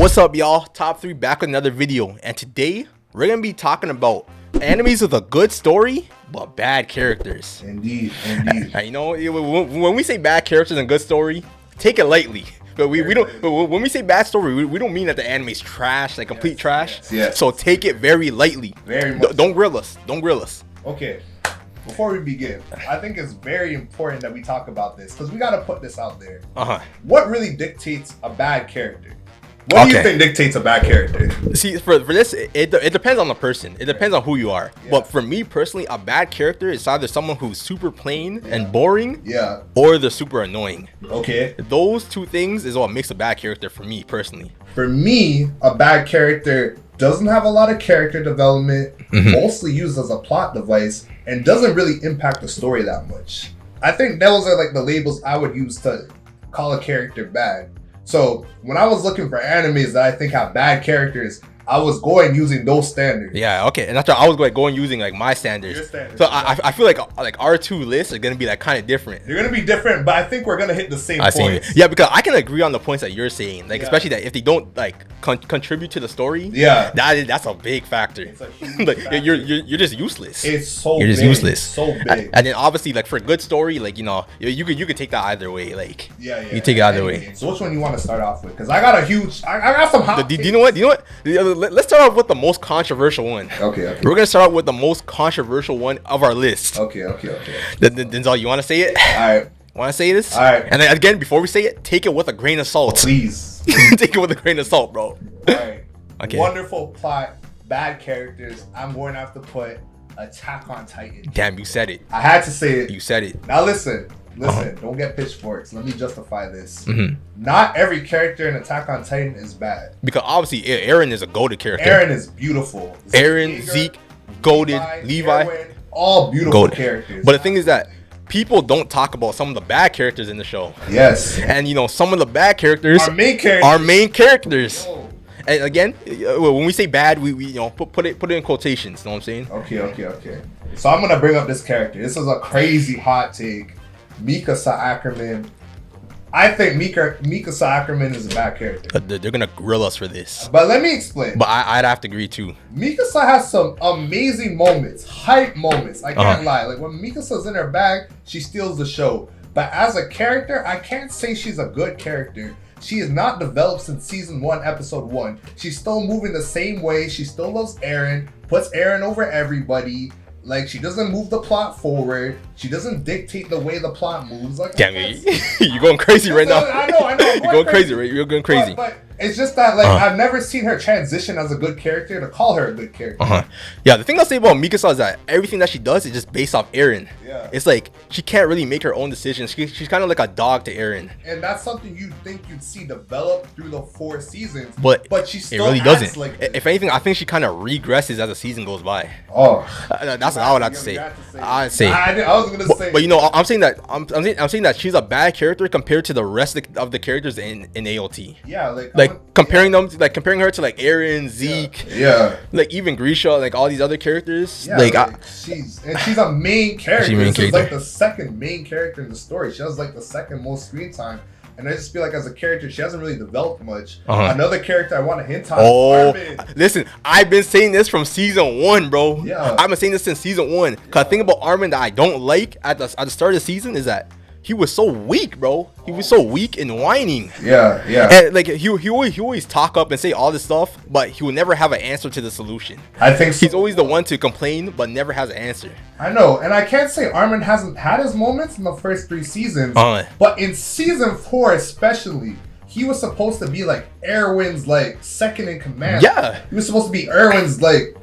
What's up, y'all? Top 3 back with another video, and today we're gonna be talking about animes with a good story but bad characters. Indeed. You know, when we say bad characters and good story, take it lightly. But we don't. When we say bad story, we don't mean that the anime's trash, like complete trash. Yes. So take it very lightly. Very much. Don't grill us. Don't grill us. Okay. Before we begin, I think it's very important that we talk about this because we got to put this out there. What really dictates a bad character? What do you think dictates a bad character? See, for this, it depends on the person. It depends on who you are. Yeah. But for me personally, a bad character is either someone who's super plain and boring, or they're super annoying. Okay. Those two things is what makes a bad character for me personally. For me, a bad character doesn't have a lot of character development, mostly used as a plot device, and doesn't really impact the story that much. I think those are like the labels I would use to call a character bad. So when I was looking for animes that I think have bad characters, I was going using those standards. Yeah, okay, and that's why I was going using like my standards. Your standards. So I feel like our two lists are gonna be like kind of different. They're gonna be different, but I think we're gonna hit the same points. Yeah, because I can agree on the points that you're saying, like especially that if they don't like contribute to the story, that's a big factor. It's a huge like factor. you're just useless. You're just useless. So big. And then obviously like for a good story, like you could take that either way. Like you take it either way. So which one you want to start off with? Because I got some hot. Do you know what? Let's start off with the most controversial one. Okay. We're gonna start out with the most controversial one of our list. Okay. Denzel, you want to say it? All right. Want to say this? All right. And then again, before we say it, take it with a grain of salt. Please. Take it with a grain of salt, bro. All right. Okay. Wonderful plot, bad characters. I'm going to have to put Attack on Titan. Damn, you said it. I had to say it. You said it. Now listen. Don't get pitchforks. Let me justify this. Not every character in Attack on Titan is bad. Because obviously, Eren is a goated character. Eren is beautiful. Eren, Zeke, goated, Levi, Erwin, all beautiful characters. But the thing is that people don't talk about some of the bad characters in the show. Yes. And some of the bad characters are main characters. Yo. And again, when we say bad, we put it in quotations. You know what I'm saying? Okay. So I'm gonna bring up this character. This is a crazy hot take. Mikasa Ackerman. I think Mikasa Ackerman is a bad character. They're gonna grill us for this. But let me explain. But I'd have to agree too. Mikasa has some amazing moments, hype moments. I can't lie. Like when Mikasa's in her bag, she steals the show. But as a character, I can't say she's a good character. She is not developed since season 1, episode 1. She's still moving the same way. She still loves Eren, puts Eren over everybody. Like, she doesn't move the plot forward. She doesn't dictate the way the plot moves. Like, damn it, you're going crazy right now. I know. You're going crazy, right? You're going crazy. But it's just that, like, I've never seen her transition as a good character to call her a good character. Yeah, the thing I'll say about Mikasa is that everything that she does is just based off Eren. Yeah. It's like, she can't really make her own decisions. She's kind of like a dog to Eren. And that's something you'd think you'd see develop through the 4 seasons. But she still it really doesn't. Like if anything, I think she kind of regresses as the season goes by. That's what I would have to say. I'd say. I was gonna say. But I'm saying that she's a bad character compared to the rest of the characters in AOT. Yeah, comparing her to like Eren, Zeke, like even Grisha, like all these other characters. Yeah, she's a main character. She's like the second main character in the story. She has like the second most screen time. And I just feel like as a character, she hasn't really developed much. Another character I want to hint on is Armin. Listen, I've been saying this from season 1, bro. Yeah. I've been saying this since season 1. Because the thing about Armin that I don't like at the start of the season is that he was so weak, bro. He was so weak and whining. Yeah. And like he always talk up and say all this stuff, but he will never have an answer to the solution. I think so. He's always the one to complain, but never has an answer. I know, and I can't say Armin hasn't had his moments in the first 3 seasons, but in season 4 especially, he was supposed to be like Erwin's like second in command. Yeah. He was supposed to be Erwin's like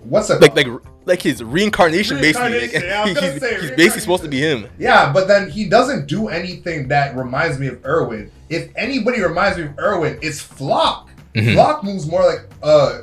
what's it called? Like his reincarnation basically. He's basically supposed to be him. Yeah, but then he doesn't do anything that reminds me of Erwin. If anybody reminds me of Erwin, it's Flock. Flock moves more like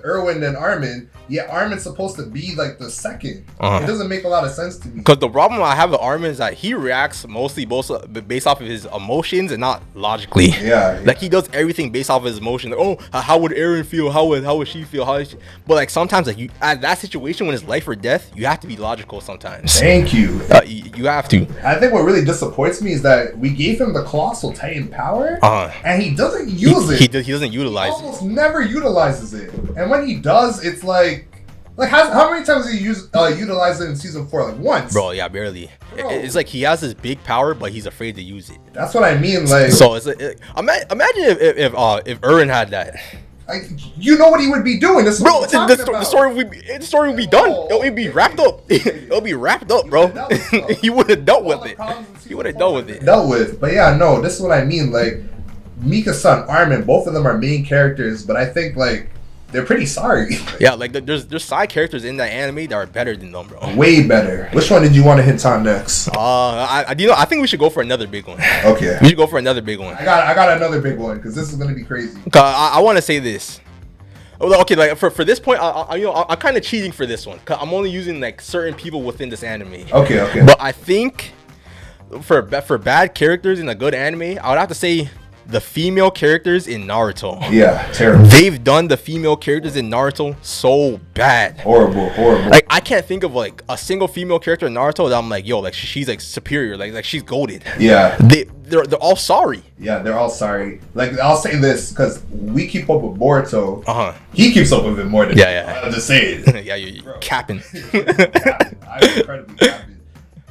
Erwin than Armin. Yeah, Armin's supposed to be like the second. It doesn't make a lot of sense to me. Because the problem I have with Armin is that he reacts mostly based off of his emotions and not logically. Yeah. Like he does everything based off of his emotions. Like, oh, how would Eren feel? How would she feel? But like sometimes, like you at that situation when it's life or death, you have to be logical sometimes. Thank you. You have to. I think what really disappoints me is that we gave him the Colossal Titan power, and he doesn't use it. He doesn't utilize it. He almost never utilizes it. And when he does, it's like how many times did he utilize it in season 4? Like once. Bro, yeah, barely. It's like he has this big power, but he's afraid to use it. That's what I mean. Like, so it's like, imagine if Eren had that. You know what he would be doing. This is bro, the story would be done. It would be wrapped up. It'll be wrapped up, bro. He would have dealt with it. He would have dealt with it. But yeah, no, this is what I mean. Like Mika's son Armin, both of them are main characters, but I think like they're pretty sorry. Yeah, like there's side characters in that anime that are better than them, bro. Way better. Which one did you want to hit on next? I think we should go for another big one. Okay. We should go for another big one. I got another big one because this is gonna be crazy. I want to say this. Okay, like for this point, I'm kind of cheating for this one. Cause I'm only using like certain people within this anime. Okay. But I think for bad characters in a good anime, I would have to say the female characters in Naruto. Yeah, terrible. They've done the female characters in Naruto so bad. Horrible. Like I can't think of like a single female character in Naruto that I'm like, yo, like she's like superior, like she's goated. Yeah. They're all sorry. Yeah, they're all sorry. Like I'll say this because we keep up with Boruto. He keeps up with it more than me. I'll just say it. Yeah, you're capping. I'm incredibly capping.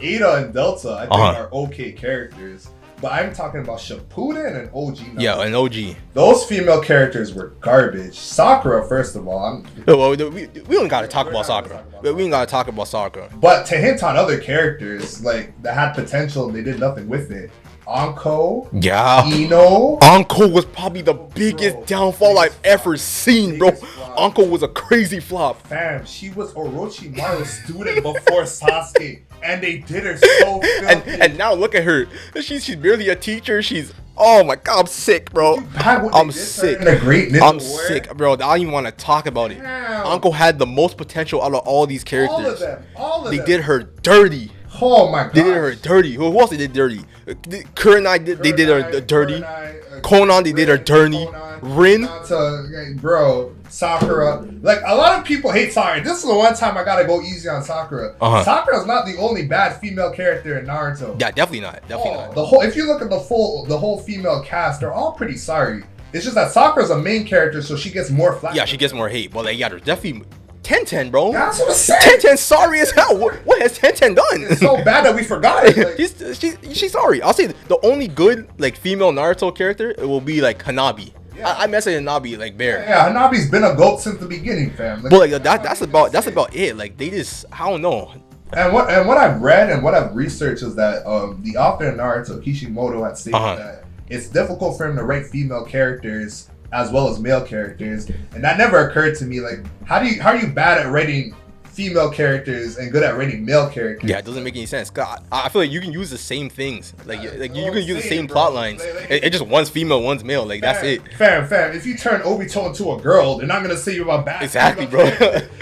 Ada and Delta, I think, are okay characters. But I'm talking about Shippuden and OG now. Yeah, and OG. Those female characters were garbage. Sakura, first of all. Well, we don't gotta talk about Sakura. We don't gotta talk about Sakura. But to hint on other characters, like, that had potential and they did nothing with it. Anko. Yeah. Ino. Anko was probably the biggest downfall I've ever seen, bro. Anko was a crazy flop. Fam, she was Orochimaru's student before Sasuke. And they did her so filthy. And now look at her. She's barely a teacher. She's oh my god, I'm sick, bro. I'm sick. I'm sick, bro. I don't even want to talk about it. Anko had the most potential out of all these characters. All of them. They did her dirty. Oh my god. They did her dirty. Who else they did dirty? Kurenai they did her dirty. Conan they did her dirty. Rin. Bro, Sakura. Like, a lot of people hate Sakura. This is the one time I gotta go easy on Sakura. Sakura's not the only bad female character in Naruto. Yeah, definitely not. Definitely not. If you look at the whole female cast, they're all pretty sorry. It's just that Sakura's a main character, so she gets more flack. Yeah, she gets more hate. But like, yeah, there's definitely Tenten, bro. That's what I'm saying. Tenten sorry as hell. What has Tenten done? It's so bad that we forgot it. Like, she's sorry. I'll say the only good like female Naruto character it will be like Hanabi. Yeah. I mess with Hanabi like bear. Yeah, Hanabi's been a goat since the beginning, fam. Like, but like that's about it. Like they just I don't know. And what I've read and what I've researched is that the author of Naruto, Kishimoto, had stated that it's difficult for him to write female characters as well as male characters, and that never occurred to me. Like, how are you bad at writing female characters and good at writing male characters? Yeah, it doesn't make any sense. God, I feel like you can use the same things. Like you can use the same plot lines. It just one's female, one's male. Like that's it. Fam. If you turn Obito into a girl, they're not gonna say you have a bad. Exactly, bro.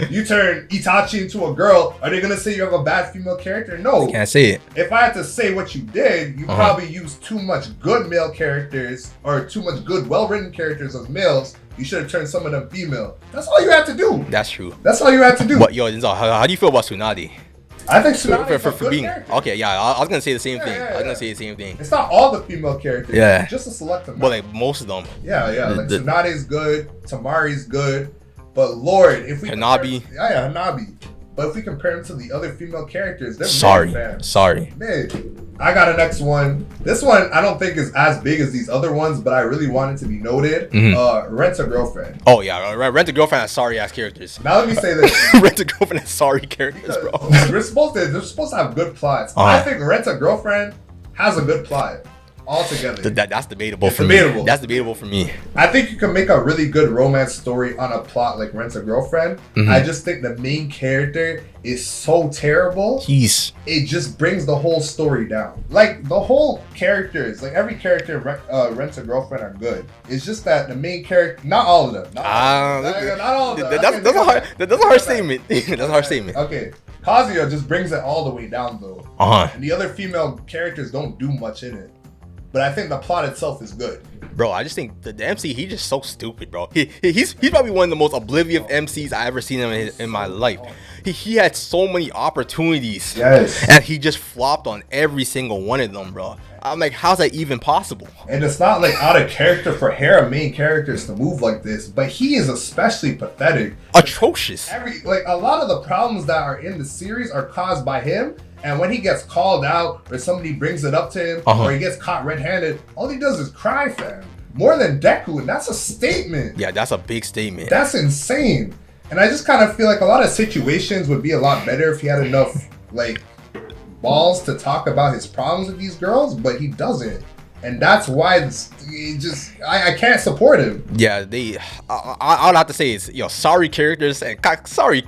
You turn Itachi into a girl, are they gonna say you have a bad female character? No. Can't say it. If I had to say what you did, you probably used too much good male characters or too much good, well-written characters as males. You should have turned some of them female. That's all you had to do. That's true. That's all you had to do. But yo, Denzel, how do you feel about Tsunade? I think Tsunade for being character. Okay. Yeah, I was gonna say the same thing. I was gonna say the same thing. It's not all the female characters. Yeah. Just a select them. But like most of them. Yeah. Like Tsunade's good. Tamari's good. But Lord, if we Hanabi. Hanabi. But if we compare them to the other female characters, they're sorry. Mid. I got a next one. This one I don't think is as big as these other ones, but I really want it to be noted. Rent a Girlfriend. Oh yeah, Rent a Girlfriend has sorry ass characters. Now let me say this. Rent a Girlfriend has sorry characters, bro. They're supposed to have good plots. I think Rent a Girlfriend has a good plot. altogether. That's debatable It's for debatable. me. That's debatable for me. I think you can make a really good romance story on a plot like Rent a Girlfriend. I just think the main character is so terrible. It just brings the whole story down. Like the whole characters, like every character in Rent a Girlfriend are good. It's just that the main character, not all of them. Not all of them. That's a hard statement. That's a hard statement. Okay. Kazuya just brings it all the way down though. And the other female characters don't do much in it. But I think the plot itself is good. Bro, I just think the MC, he's just so stupid, bro. He's probably one of the most oblivious MCs I ever seen in my life. He had so many opportunities. Yes. And he just flopped on every single one of them, bro. I'm like, how's that even possible? And it's not like out of character for harem main characters to move like this, but he is especially pathetic. Atrocious. A lot of the problems that are in the series are caused by him. And when he gets called out or somebody brings it up to him or he gets caught red-handed, all he does is cry, fam. More than Deku, and that's a statement. Yeah, that's a big statement. That's insane. And I just kind of feel like a lot of situations would be a lot better if he had enough, like, balls to talk about his problems with these girls, but he doesn't. And that's why I can't support him. Yeah, I'll have to say is sorry characters and sorry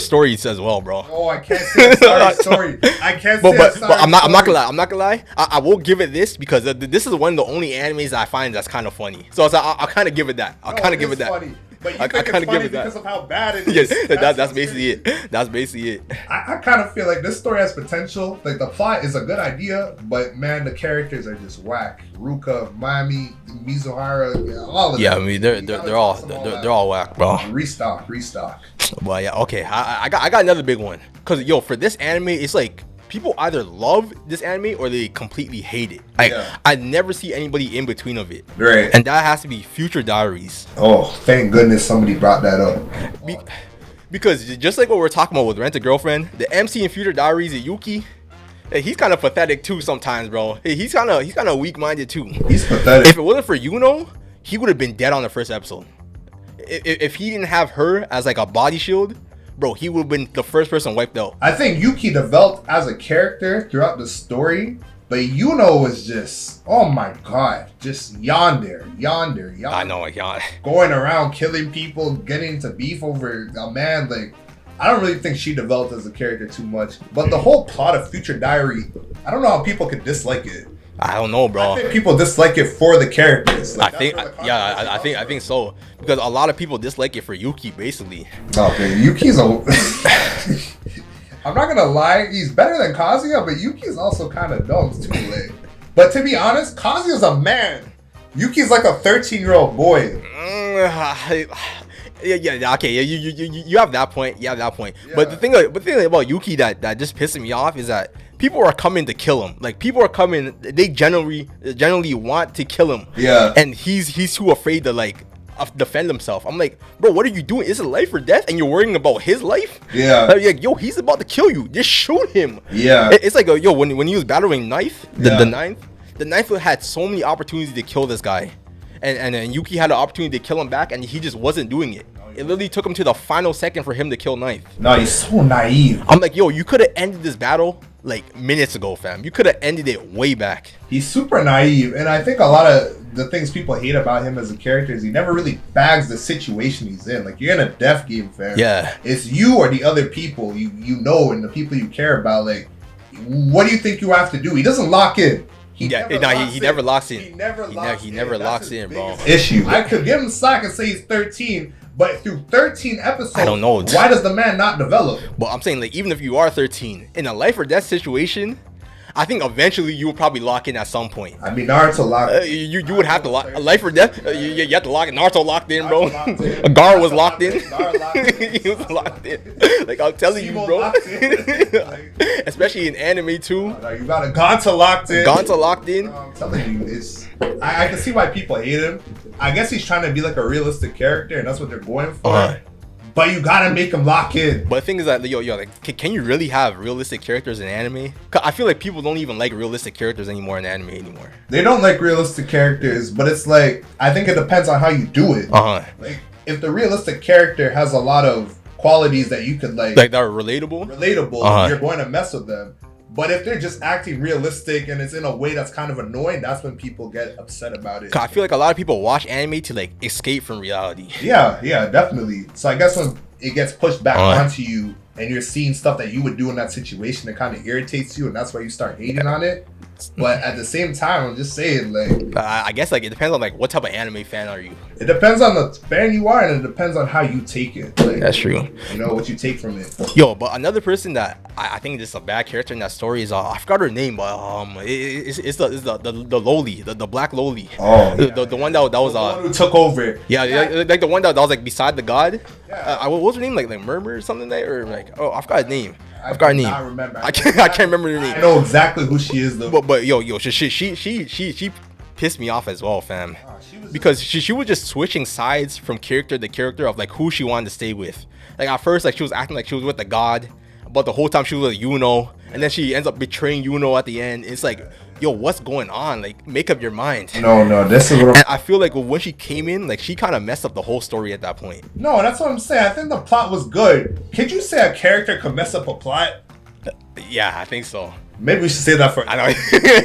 stories as well, bro. Oh, I can't say a sorry story. I can't say a sorry but I'm not gonna lie. I will give it this because this is one of the only animes that I find that's kind of funny. So I'll kind of give it that. I'll kind of give it that. Funny. But you think it's funny because of how bad it is. Yes, that's basically it. That's basically it. I kind of feel like this story has potential. Like the plot is a good idea, but man, the characters are just whack. Ruka, Mami, Mizuhara, all of them. Yeah, I mean they're all whack, bro. Restock. Well, yeah, okay. I got another big one. Cause for this anime, it's like people either love this anime or they completely hate it. I never see anybody in between of it. Right. And that has to be Future Diaries. Oh, thank goodness somebody brought that up. Because just like what we're talking about with Rent a Girlfriend, the MC in Future Diaries is Yuki. He's kind of pathetic too sometimes, bro. He's kind of weak-minded too. He's pathetic. If it wasn't for Yuno, he would have been dead on the first episode. If he didn't have her as like a body shield, bro, he would have been the first person wiped out. I think Yuki developed as a character throughout the story, but Yuno was just, oh my god, just yonder. I know, going around killing people, getting into beef over a man. Like, I don't really think she developed as a character too much. But the whole plot of Future Diary, I don't know how people could dislike it. I don't know, bro. I think people dislike it for the characters. Like, I think so, because a lot of people dislike it for Yuki, basically. Okay, Yuki's I'm not gonna lie, he's better than Kazuya, but Yuki's also kind of dumb too. Like, but to be honest, Kazuya's a man. Yuki's like a 13-year-old boy. Yeah, okay. You have that point. Yeah. But the thing about Yuki that just pisses me off is that people are coming to kill him. Like, people are coming. They generally want to kill him. Yeah. And he's too afraid to like defend himself. I'm like, bro, what are you doing? Is it life or death? And you're worrying about his life? Yeah. Like, yo, he's about to kill you. Just shoot him. Yeah. It's like, yo, when he was battling Knife, the Knife had so many opportunities to kill this guy. And then Yuki had an opportunity to kill him back, and he just wasn't doing it. It literally took him to the final second for him to kill Knife. No, he's so naive. I'm like, yo, you could have ended this battle like minutes ago, fam. You could have ended it way back. He's super naive, and I think a lot of the things people hate about him as a character is he never really bags the situation he's in. Like, you're in a death game, fam. Yeah. It's you or the other people you know and the people you care about. Like, what do you think you have to do? He doesn't lock in. He never locks in. He never locks in, bro. Issue. I could give him slack and say he's 13, but through 13 episodes, I don't know. Why does the man not develop? Well, I'm saying, like, even if you are 13 in a life or death situation, I think eventually you will probably lock in at some point. I mean, Naruto locked. You would have to lock life or death. You have to lock it. Naruto locked in, bro. Gar was locked in. He was locked in. Like, I'm telling you, bro. Especially in anime too. You got a Gonta locked in. I'm telling you, I can see why people hate him. I guess he's trying to be like a realistic character, and that's what they're going for. But you gotta make them lock in. But the thing is that, yo, like, can you really have realistic characters in anime? Cause I feel like people don't even like realistic characters anymore in anime anymore. They don't like realistic characters, but it's like, I think it depends on how you do it. Like, if the realistic character has a lot of qualities that you could like that are relatable, you're going to mess with them. But if they're just acting realistic and it's in a way that's kind of annoying, that's when people get upset about it. I feel like a lot of people watch anime to like escape from reality. Yeah, definitely. So I guess when it gets pushed back onto you and you're seeing stuff that you would do in that situation, it kind of irritates you, and that's why you start hating on it. But at the same time, I'm just saying, like, I guess like it depends on like what type of anime fan are you. It depends on the fan you are, and it depends on how you take it. Like, that's true. You know what you take from it. Yo, but another person that I think is a bad character in that story is I forgot her name, but it's the lowly, the black lowly. Oh, the one that was the one who took over. Yeah, like the one that was like beside the god. Yeah. What was her name? Like Murmur or something like, or like I forgot his name. I forgot her name. I remember. I can't remember her name. I know exactly who she is though. But yo, she pissed me off as well, fam. Because she was just switching sides from character to character of like who she wanted to stay with. Like at first, like she was acting like she was with the god, but the whole time she was with Yuno, and then she ends up betraying Yuno at the end. It's like, yo, what's going on? Like, make up your mind. No, this is what and I feel like when she came in, like she kind of messed up the whole story at that point. No, that's what I'm saying. I think the plot was good. Could you say a character could mess up a plot? Yeah, I think so. Maybe we should say that for. I know.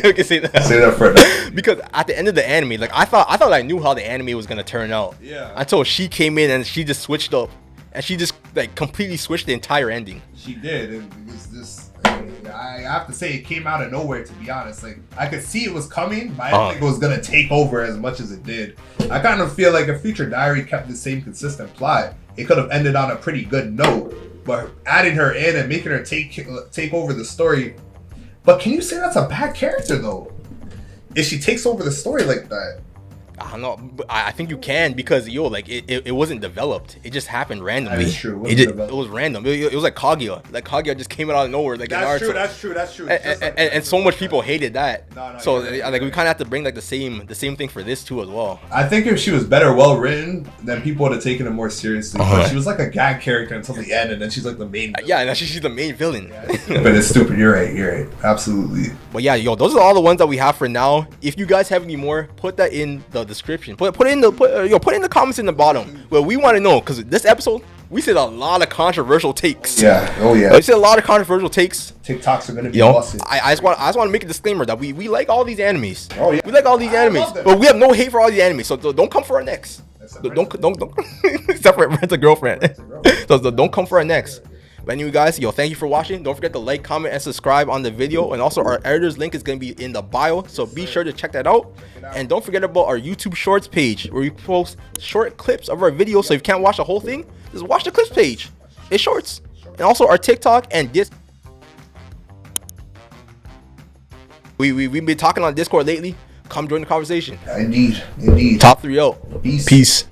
We can say that. Say that for. Because at the end of the anime, like I thought I knew how the anime was gonna turn out. Yeah. Until she came in and she just switched up, and she just like completely switched the entire ending. She did, and it's just. I have to say it came out of nowhere, to be honest. Like I could see it was coming, but I didn't think it was gonna take over as much as it did. I kind of feel like if Future Diary kept the same consistent plot, it could have ended on a pretty good note. But adding her in and making her take over the story. But can you say that's a bad character though? If she takes over the story like that? I don't know. I think you can, because like it wasn't developed. It just happened randomly. That's true. It was random. It was like Kaguya. Like Kaguya just came out of nowhere. Like that's true. And so much people hated that. So like we kind of have to bring like the same thing for this too as well. I think if she was well written, then people would have taken it more seriously. But she was like a gag character until the end, and then she's like the main. Yeah, and she's the main villain. But it's stupid. You're right. Absolutely. But yeah, yo, those are all the ones that we have for now. If you guys have any more, put that in the description. Put in the comments in the bottom. Well, we want to know, because this episode we said a lot of controversial takes. We said a lot of controversial takes. TikToks are gonna be busted. I just want to make a disclaimer that we like all these animes. Oh yeah, we like all these animes, but we have no hate for all these animes. So don't come for our necks. Don't except for Rent a Girlfriend. So don't come for our necks. But anyway, guys, thank you for watching. Don't forget to like, comment, and subscribe on the video. And also, our editor's link is going to be in the bio, so be sure to check that out. And don't forget about our YouTube Shorts page, where we post short clips of our videos. So if you can't watch the whole thing, just watch the clips page. It's shorts. And also our TikTok and Discord. We've been talking on Discord lately. Come join the conversation. Indeed. Top 3 out. Peace. Peace.